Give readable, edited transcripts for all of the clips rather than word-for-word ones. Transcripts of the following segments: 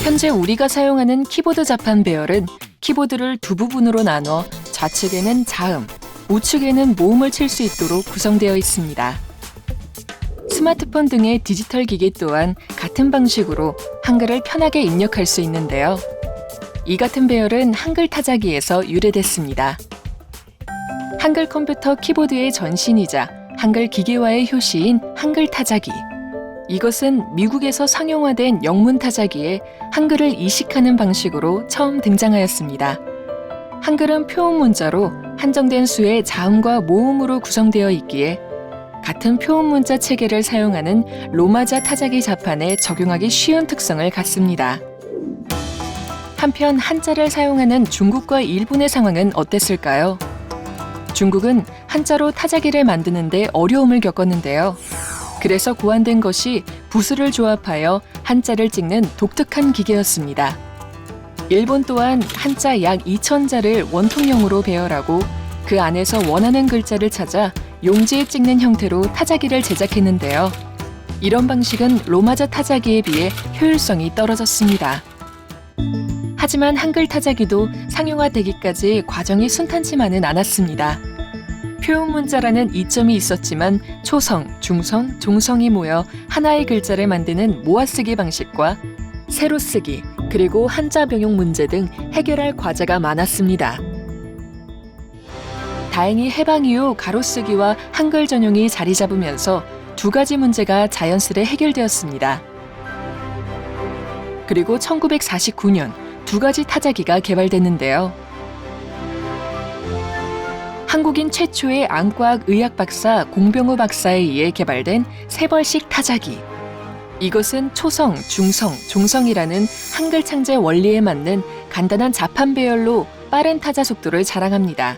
현재 우리가 사용하는 키보드 자판 배열은 키보드를 두 부분으로 나눠 좌측에는 자음, 우측에는 모음을 칠 수 있도록 구성되어 있습니다. 스마트폰 등의 디지털 기기 또한 같은 방식으로 한글을 편하게 입력할 수 있는데요. 이 같은 배열은 한글 타자기에서 유래됐습니다. 한글 컴퓨터 키보드의 전신이자 한글 기계화의 효시인 한글 타자기. 이것은 미국에서 상용화된 영문 타자기에 한글을 이식하는 방식으로 처음 등장하였습니다. 한글은 표음 문자로 한정된 수의 자음과 모음으로 구성되어 있기에 같은 표음 문자 체계를 사용하는 로마자 타자기 자판에 적용하기 쉬운 특성을 갖습니다. 한편 한자를 사용하는 중국과 일본의 상황은 어땠을까요? 중국은 한자로 타자기를 만드는 데 어려움을 겪었는데요. 그래서 고안된 것이 부수를 조합하여 한자를 찍는 독특한 기계였습니다. 일본 또한 한자 약 2,000자를 원통형으로 배열하고 그 안에서 원하는 글자를 찾아 용지에 찍는 형태로 타자기를 제작했는데요. 이런 방식은 로마자 타자기에 비해 효율성이 떨어졌습니다. 하지만 한글 타자기도 상용화되기까지 과정이 순탄치만은 않았습니다. 표음 문자라는 이점이 있었지만 초성, 중성, 종성이 모여 하나의 글자를 만드는 모아쓰기 방식과 세로쓰기, 그리고 한자 병용 문제 등 해결할 과제가 많았습니다. 다행히 해방 이후 가로쓰기와 한글 전용이 자리 잡으면서 두 가지 문제가 자연스레 해결되었습니다. 그리고 1949년 두 가지 타자기가 개발됐는데요. 한국인 최초의 안과학 의학 박사 공병우 박사에 의해 개발된 세벌식 타자기. 이것은 초성, 중성, 종성이라는 한글 창제 원리에 맞는 간단한 자판 배열로 빠른 타자 속도를 자랑합니다.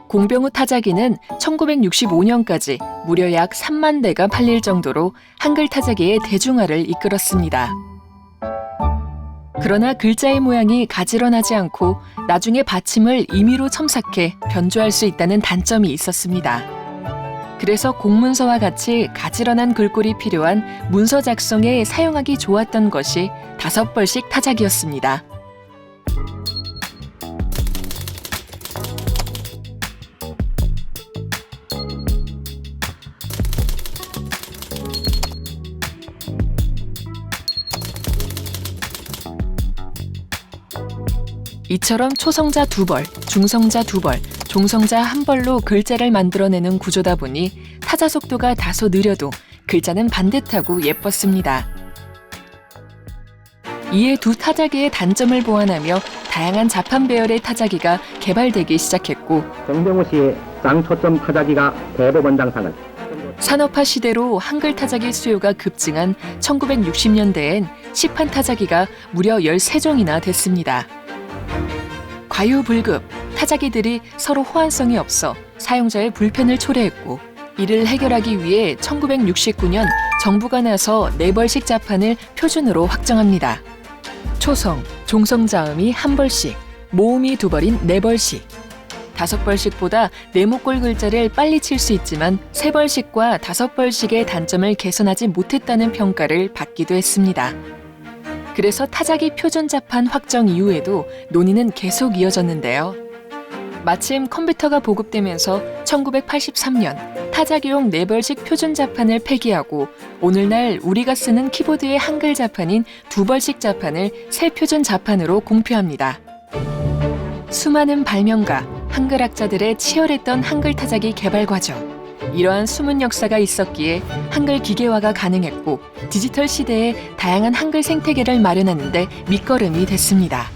공병우 타자기는 1965년까지 무려 약 3만 대가 팔릴 정도로 한글 타자기의 대중화를 이끌었습니다. 그러나 글자의 모양이 가지런하지 않고 나중에 받침을 임의로 첨삭해 변조할 수 있다는 단점이 있었습니다. 그래서 공문서와 같이 가지런한 글꼴이 필요한 문서 작성에 사용하기 좋았던 것이 5벌씩 타자기였습니다. 이처럼 초성자 2벌, 중성자 2벌, 종성자 1벌로 글자를 만들어내는 구조다 보니 타자 속도가 다소 느려도 글자는 반듯하고 예뻤습니다. 이에 두 타자기의 단점을 보완하며 다양한 자판 배열의 타자기가 개발되기 시작했고 정병우 씨의 쌍초점 타자기가 대법원장상을 산업화 시대로 한글 타자기 수요가 급증한 1960년대엔 시판 타자기가 무려 13종이나 됐습니다. 과유불급, 타자기들이 서로 호환성이 없어 사용자의 불편을 초래했고 이를 해결하기 위해 1969년 정부가 나서 4벌씩 자판을 표준으로 확정합니다. 초성, 종성 자음이 1벌씩, 모음이 2벌인 4벌씩. 5벌씩보다 네모꼴 글자를 빨리 칠 수 있지만 3벌씩과 5벌씩의 단점을 개선하지 못했다는 평가를 받기도 했습니다. 그래서 타자기 표준 자판 확정 이후에도 논의는 계속 이어졌는데요. 마침 컴퓨터가 보급되면서 1983년 타자기용 4벌씩 표준 자판을 폐기하고 오늘날 우리가 쓰는 키보드의 한글 자판인 2벌씩 자판을 새 표준 자판으로 공표합니다. 수많은 발명가, 한글학자들의 치열했던 한글 타자기 개발 과정. 이러한 숨은 역사가 있었기에 한글 기계화가 가능했고 디지털 시대에 다양한 한글 생태계를 마련하는 데 밑거름이 됐습니다.